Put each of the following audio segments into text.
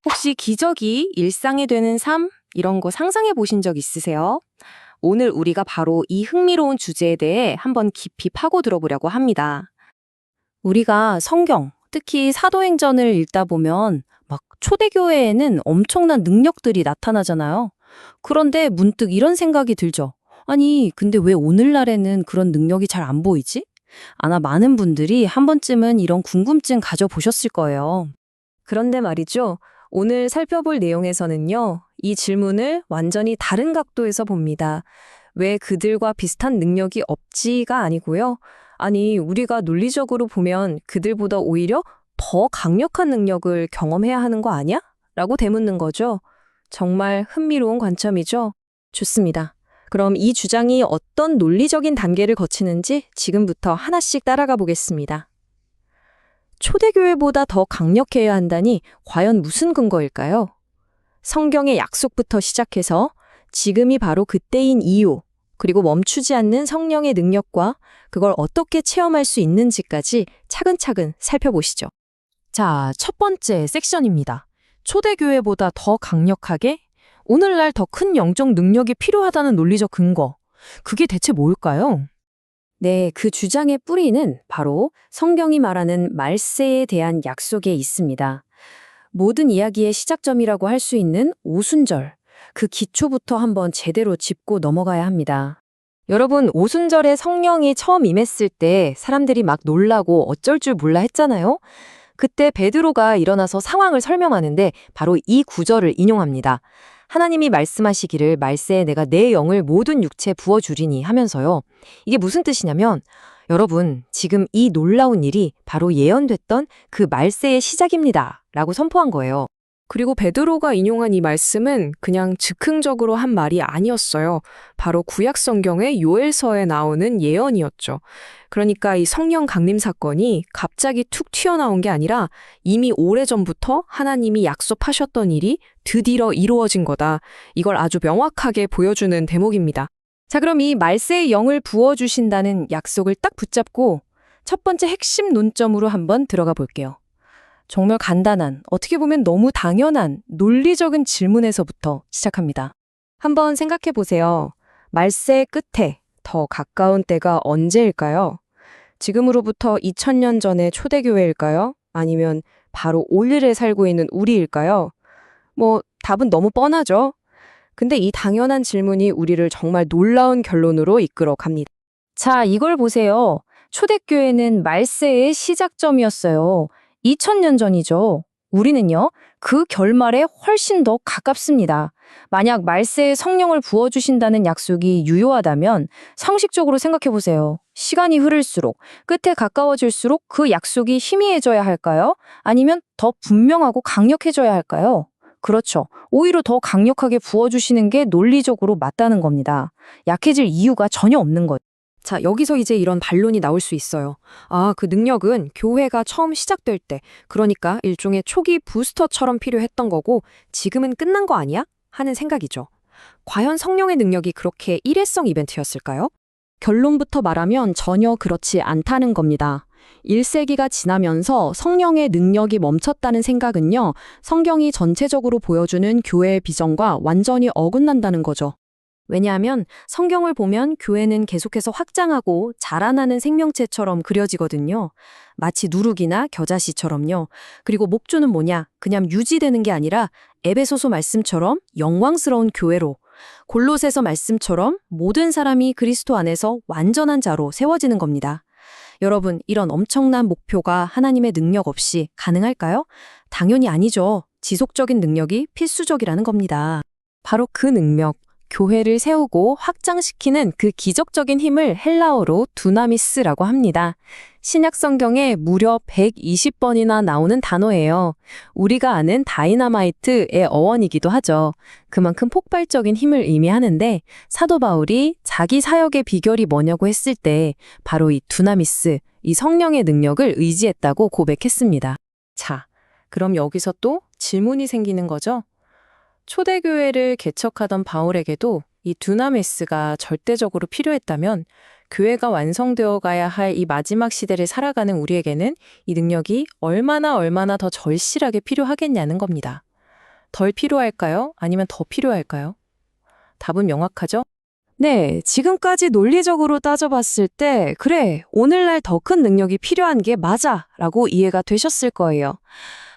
혹시 기적이 일상이 되는 삶? 이런 거 상상해 보신 적 있으세요? 오늘 우리가 바로 이 흥미로운 주제에 대해 한번 깊이 파고 들어보려고 합니다. 우리가 성경, 특히 사도행전을 읽다 보면 막 초대교회에는 엄청난 능력들이 나타나잖아요. 그런데 문득 이런 생각이 들죠. 아니, 근데 왜 오늘날에는 그런 능력이 잘 안 보이지? 아마 많은 분들이 한 번쯤은 이런 궁금증 가져보셨을 거예요. 그런데 말이죠. 오늘 살펴볼 내용에서는요, 이 질문을 완전히 다른 각도에서 봅니다. 왜 그들과 비슷한 능력이 없지가 아니고요. 아니, 우리가 논리적으로 보면 그들보다 오히려 더 강력한 능력을 경험해야 하는 거 아니야? 라고 되묻는 거죠. 정말 흥미로운 관점이죠. 좋습니다. 그럼 이 주장이 어떤 논리적인 단계를 거치는지 지금부터 하나씩 따라가 보겠습니다. 초대교회보다 더 강력해야 한다니 과연 무슨 근거일까요? 성경의 약속부터 시작해서 지금이 바로 그때인 이유, 그리고 멈추지 않는 성령의 능력과 그걸 어떻게 체험할 수 있는지까지 차근차근 살펴보시죠. 자, 첫 번째 섹션입니다. 초대교회보다 더 강력하게? 오늘날 더 큰 영적 능력이 필요하다는 논리적 근거. 그게 대체 뭘까요? 네, 그 주장의 뿌리는 바로 성경이 말하는 말세에 대한 약속에 있습니다. 모든 이야기의 시작점이라고 할 수 있는 오순절, 그 기초부터 한번 제대로 짚고 넘어가야 합니다. 여러분, 오순절에 성령이 처음 임했을 때 사람들이 막 놀라고 어쩔 줄 몰라 했잖아요. 그때 베드로가 일어나서 상황을 설명하는데 바로 이 구절을 인용합니다. 하나님이 말씀하시기를 말세에 내가 내 영을 모든 육체에 부어주리니 하면서요. 이게 무슨 뜻이냐면 여러분 지금 이 놀라운 일이 바로 예언됐던 그 말세의 시작입니다. 라고 선포한 거예요. 그리고 베드로가 인용한 이 말씀은 그냥 즉흥적으로 한 말이 아니었어요. 바로 구약 성경의 요엘서에 나오는 예언이었죠. 그러니까 이 성령 강림 사건이 갑자기 툭 튀어나온 게 아니라 이미 오래전부터 하나님이 약속하셨던 일이 드디어 이루어진 거다. 이걸 아주 명확하게 보여주는 대목입니다. 자, 그럼 이 말세의 영을 부어주신다는 약속을 딱 붙잡고 첫 번째 핵심 논점으로 한번 들어가 볼게요. 정말 간단한, 어떻게 보면 너무 당연한 논리적인 질문에서부터 시작합니다. 한번 생각해 보세요. 말세 끝에 더 가까운 때가 언제일까요? 지금으로부터 2000년 전의 초대교회일까요? 아니면 바로 오늘에 살고 있는 우리일까요? 답은 너무 뻔하죠? 근데 이 당연한 질문이 우리를 정말 놀라운 결론으로 이끌어 갑니다. 자, 이걸 보세요. 초대교회는 말세의 시작점이었어요. 2000년 전이죠. 우리는요, 그 결말에 훨씬 더 가깝습니다. 만약 말세에 성령을 부어주신다는 약속이 유효하다면 상식적으로 생각해 보세요. 시간이 흐를수록, 끝에 가까워질수록 그 약속이 희미해져야 할까요? 아니면 더 분명하고 강력해져야 할까요? 그렇죠. 오히려 더 강력하게 부어주시는 게 논리적으로 맞다는 겁니다. 약해질 이유가 전혀 없는 것. 자, 여기서 이제 이런 반론이 나올 수 있어요. 아, 그 능력은 교회가 처음 시작될 때, 그러니까 일종의 초기 부스터처럼 필요했던 거고 지금은 끝난 거 아니야? 하는 생각이죠. 과연 성령의 능력이 그렇게 일회성 이벤트였을까요? 결론부터 말하면 전혀 그렇지 않다는 겁니다. 1세기가 지나면서 성령의 능력이 멈췄다는 생각은요, 성경이 전체적으로 보여주는 교회의 비전과 완전히 어긋난다는 거죠. 왜냐하면 성경을 보면 교회는 계속해서 확장하고 자라나는 생명체처럼 그려지거든요. 마치 누룩이나 겨자씨처럼요. 그리고 목표는 뭐냐? 그냥 유지되는 게 아니라 에베소서 말씀처럼 영광스러운 교회로, 골로새서 말씀처럼 모든 사람이 그리스도 안에서 완전한 자로 세워지는 겁니다. 여러분, 이런 엄청난 목표가 하나님의 능력 없이 가능할까요? 당연히 아니죠. 지속적인 능력이 필수적이라는 겁니다. 바로 그 능력, 교회를 세우고 확장시키는 그 기적적인 힘을 헬라어로 두나미스라고 합니다. 신약 성경에 무려 120번이나 나오는 단어예요. 우리가 아는 다이너마이트의 어원이기도 하죠. 그만큼 폭발적인 힘을 의미하는데 사도 바울이 자기 사역의 비결이 뭐냐고 했을 때 바로 이 두나미스, 이 성령의 능력을 의지했다고 고백했습니다. 자, 그럼 여기서 또 질문이 생기는 거죠? 초대교회를 개척하던 바울에게도 이 두나미스가 절대적으로 필요했다면 교회가 완성되어 가야 할 이 마지막 시대를 살아가는 우리에게는 이 능력이 얼마나 더 절실하게 필요하겠냐는 겁니다. 덜 필요할까요? 아니면 더 필요할까요? 답은 명확하죠? 네, 지금까지 논리적으로 따져봤을 때, 그래, 오늘날 더 큰 능력이 필요한 게 맞아, 라고 이해가 되셨을 거예요.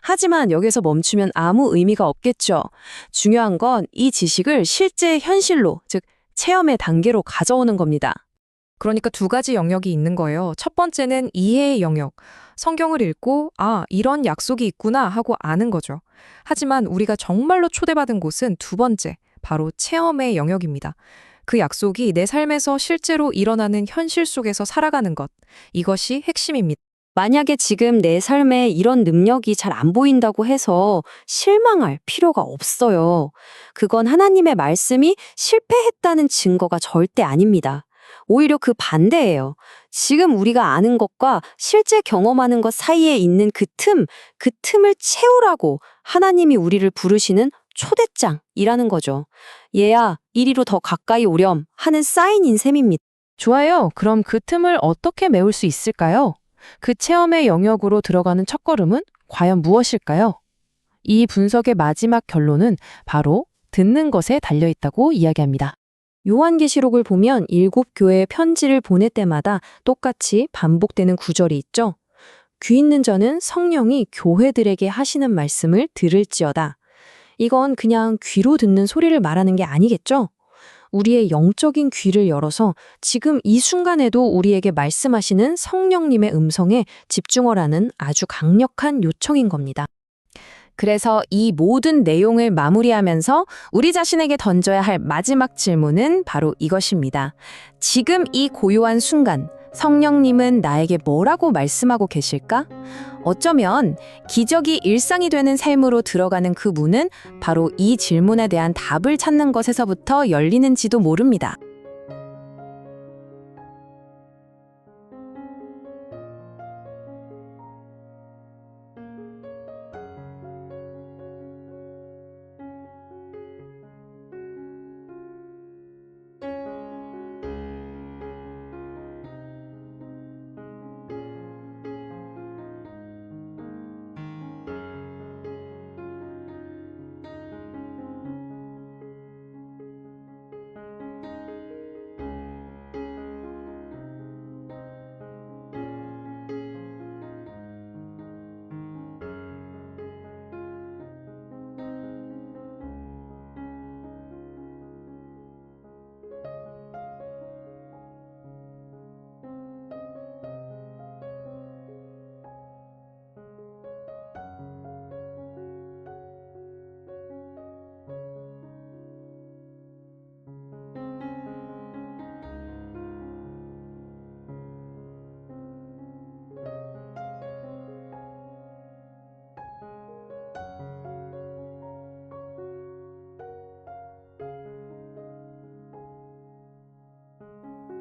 하지만 여기서 멈추면 아무 의미가 없겠죠. 중요한 건 이 지식을 실제 현실로, 즉, 체험의 단계로 가져오는 겁니다. 그러니까 두 가지 영역이 있는 거예요. 첫 번째는 이해의 영역. 성경을 읽고, 아, 이런 약속이 있구나 하고 아는 거죠. 하지만 우리가 정말로 초대받은 곳은 두 번째, 바로 체험의 영역입니다. 그 약속이 내 삶에서 실제로 일어나는 현실 속에서 살아가는 것. 이것이 핵심입니다. 만약에 지금 내 삶에 이런 능력이 잘 안 보인다고 해서 실망할 필요가 없어요. 그건 하나님의 말씀이 실패했다는 증거가 절대 아닙니다. 오히려 그 반대예요. 지금 우리가 아는 것과 실제 경험하는 것 사이에 있는 그 틈을 채우라고 하나님이 우리를 부르시는 초대장이라는 거죠. 얘야, 이리로 더 가까이 오렴 하는 사인인 셈입니다. 좋아요. 그럼 그 틈을 어떻게 메울 수 있을까요? 그 체험의 영역으로 들어가는 첫걸음은 과연 무엇일까요? 이 분석의 마지막 결론은 바로 듣는 것에 달려 있다고 이야기합니다. 요한계시록을 보면 7교회에 편지를 보낼 때마다 똑같이 반복되는 구절이 있죠. 귀 있는 저는 성령이 교회들에게 하시는 말씀을 들을지어다. 이건 그냥 귀로 듣는 소리를 말하는 게 아니겠죠? 우리의 영적인 귀를 열어서 지금 이 순간에도 우리에게 말씀하시는 성령님의 음성에 집중하라는 아주 강력한 요청인 겁니다. 그래서 이 모든 내용을 마무리하면서 우리 자신에게 던져야 할 마지막 질문은 바로 이것입니다. 지금 이 고요한 순간, 성령님은 나에게 뭐라고 말씀하고 계실까? 어쩌면 기적이 일상이 되는 삶으로 들어가는 그 문은 바로 이 질문에 대한 답을 찾는 것에서부터 열리는지도 모릅니다.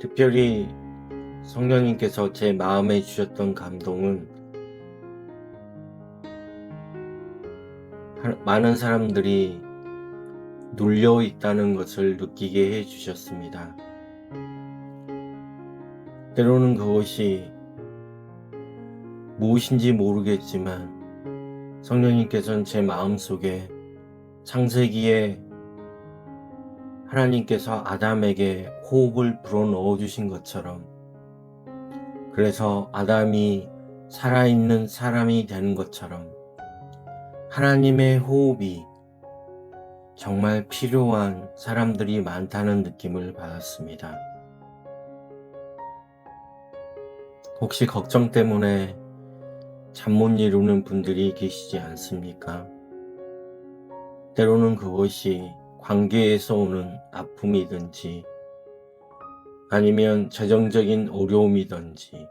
특별히 성령님께서 제 마음에 주셨던 감동은 많은 사람들이 눌려 있다는 것을 느끼게 해주셨습니다. 때로는 그것이 무엇인지 모르겠지만 성령님께서는 제 마음속에 창세기에 하나님께서 아담에게 호흡을 불어넣어 주신 것처럼, 그래서 아담이 살아있는 사람이 되는 것처럼 하나님의 호흡이 정말 필요한 사람들이 많다는 느낌을 받았습니다. 혹시 걱정 때문에 잠 못 이루는 분들이 계시지 않습니까? 때로는 그것이 관계에서 오는 아픔이든지 아니면 재정적인 어려움이든지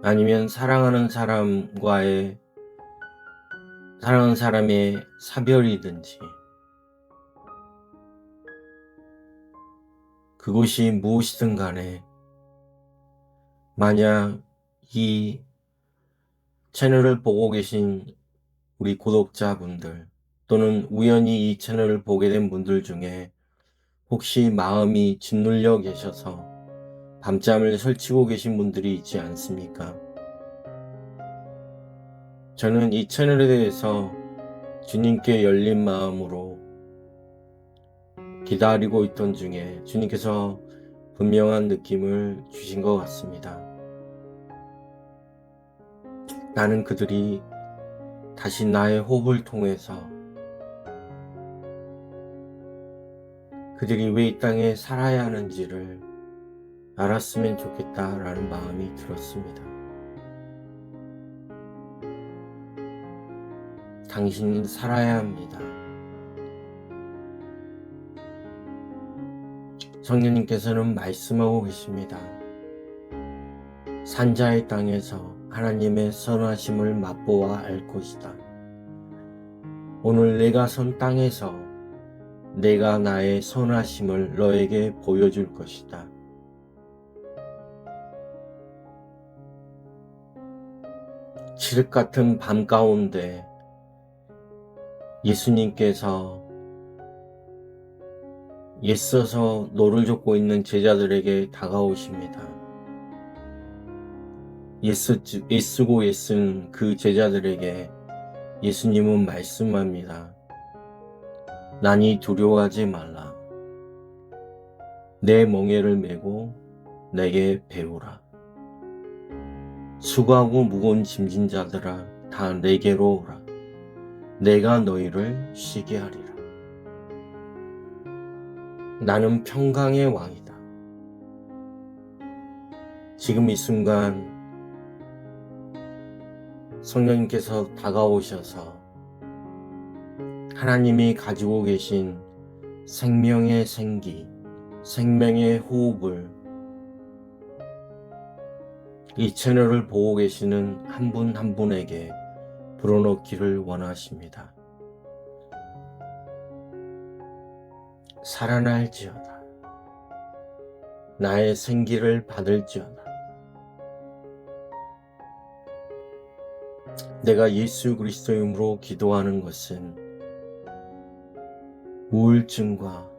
아니면 사랑하는 사람의 사별이든지, 그것이 무엇이든 간에 만약 이 채널을 보고 계신 우리 구독자분들 또는 우연히 이 채널을 보게 된 분들 중에 혹시 마음이 짓눌려 계셔서 밤잠을 설치고 계신 분들이 있지 않습니까? 저는 이 채널에 대해서 주님께 열린 마음으로 기다리고 있던 중에 주님께서 분명한 느낌을 주신 것 같습니다. 나는 그들이 다시 나의 호흡을 통해서 그들이 왜 이 땅에 살아야 하는지를 알았으면 좋겠다라는 마음이 들었습니다. 당신은 살아야 합니다. 성령님께서는 말씀하고 계십니다. 산자의 땅에서 하나님의 선하심을 맛보아 알 것이다. 오늘 내가 선 땅에서 내가 나의 선하심을 너에게 보여줄 것이다. 칠흑 같은 밤 가운데 예수님께서 애써서 노를 젓고 있는 제자들에게 다가오십니다. 애쓰고 애쓴 그 제자들에게 예수님은 말씀합니다. 나니 두려워하지 말라. 내 멍에를 메고 내게 배우라. 수고하고 무거운 짐진 자들아 다 내게로 오라. 내가 너희를 쉬게 하리라. 나는 평강의 왕이다. 지금 이 순간 성령님께서 다가오셔서 하나님이 가지고 계신 생명의 생기, 생명의 호흡을 이 채널을 보고 계시는 한 분 한 분에게 불어넣기를 원하십니다. 살아날지어다. 나의 생기를 받을지어다. 내가 예수 그리스도의 이름으로 기도하는 것은 우울증과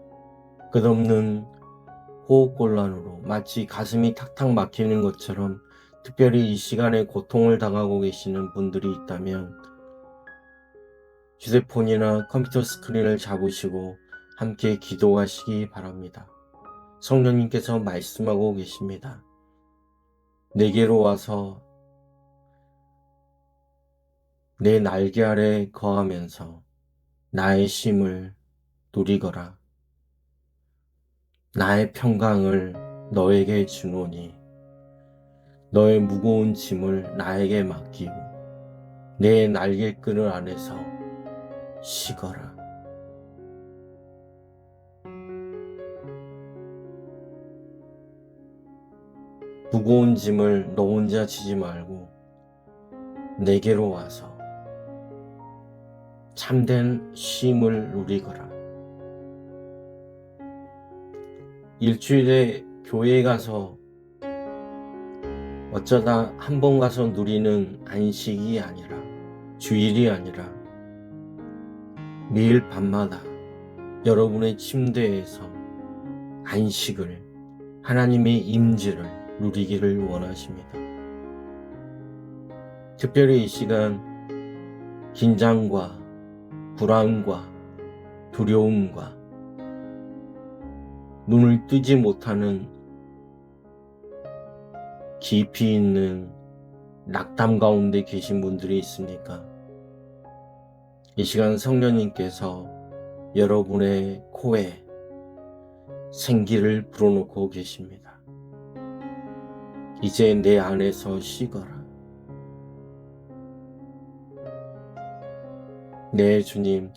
끝없는 호흡곤란으로 마치 가슴이 탁탁 막히는 것처럼 특별히 이 시간에 고통을 당하고 계시는 분들이 있다면 휴대폰이나 컴퓨터 스크린을 잡으시고 함께 기도하시기 바랍니다. 성령님께서 말씀하고 계십니다. 내게로 와서 내 날개 아래 거하면서 나의 쉼을 누리거라. 나의 평강을 너에게 주노니 너의 무거운 짐을 나에게 맡기고 내 날개끈을 안에서 쉬거라. 무거운 짐을 너 혼자 지지 말고 내게로 와서 참된 쉼을 누리거라. 일주일에 교회에 가서 어쩌다 한 번 가서 누리는 안식이 아니라 주일이 아니라 매일 밤마다 여러분의 침대에서 안식을 하나님의 임재를 누리기를 원하십니다. 특별히 이 시간 긴장과 불안과 두려움과 눈을 뜨지 못하는 깊이 있는 낙담 가운데 계신 분들이 있습니까? 이 시간 성령님께서 여러분의 코에 생기를 불어넣고 계십니다. 이제 내 안에서 쉬거라. 네, 주님,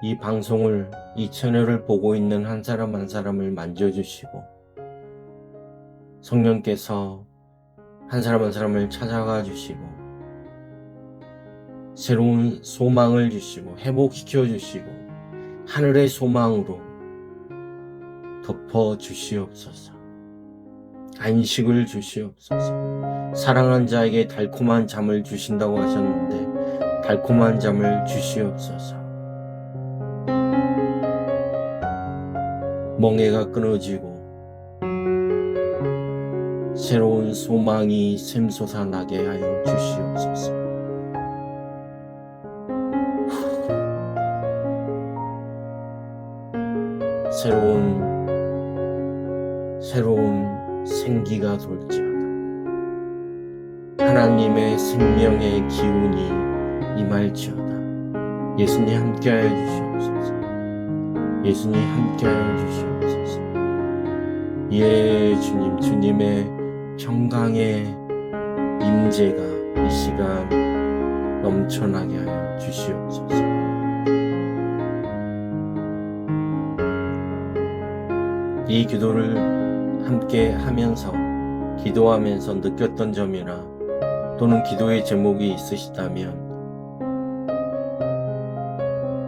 이 방송을, 이 채널을 보고 있는 한 사람 한 사람을 만져주시고 성령께서 한 사람 한 사람을 찾아가 주시고 새로운 소망을 주시고 회복시켜 주시고 하늘의 소망으로 덮어 주시옵소서. 안식을 주시옵소서. 사랑한 자에게 달콤한 잠을 주신다고 하셨는데 달콤한 잠을 주시옵소서. 멍에가 끊어지고 새로운 소망이 샘솟아나게 하여 주시옵소서. 새로운 생기가 돌지어다. 하나님의 생명의 기운이 임할지어다. 예수님 함께하여 주시옵소서. 예수님 함께하여 주시옵소서. 예, 주님, 주님의 평강의 임재가 이 시간 넘쳐나게 하여 주시옵소서. 이 기도를 함께 하면서 기도하면서 느꼈던 점이나 또는 기도의 제목이 있으시다면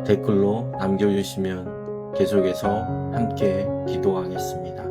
댓글로 남겨주시면 계속해서 함께 기도하겠습니다.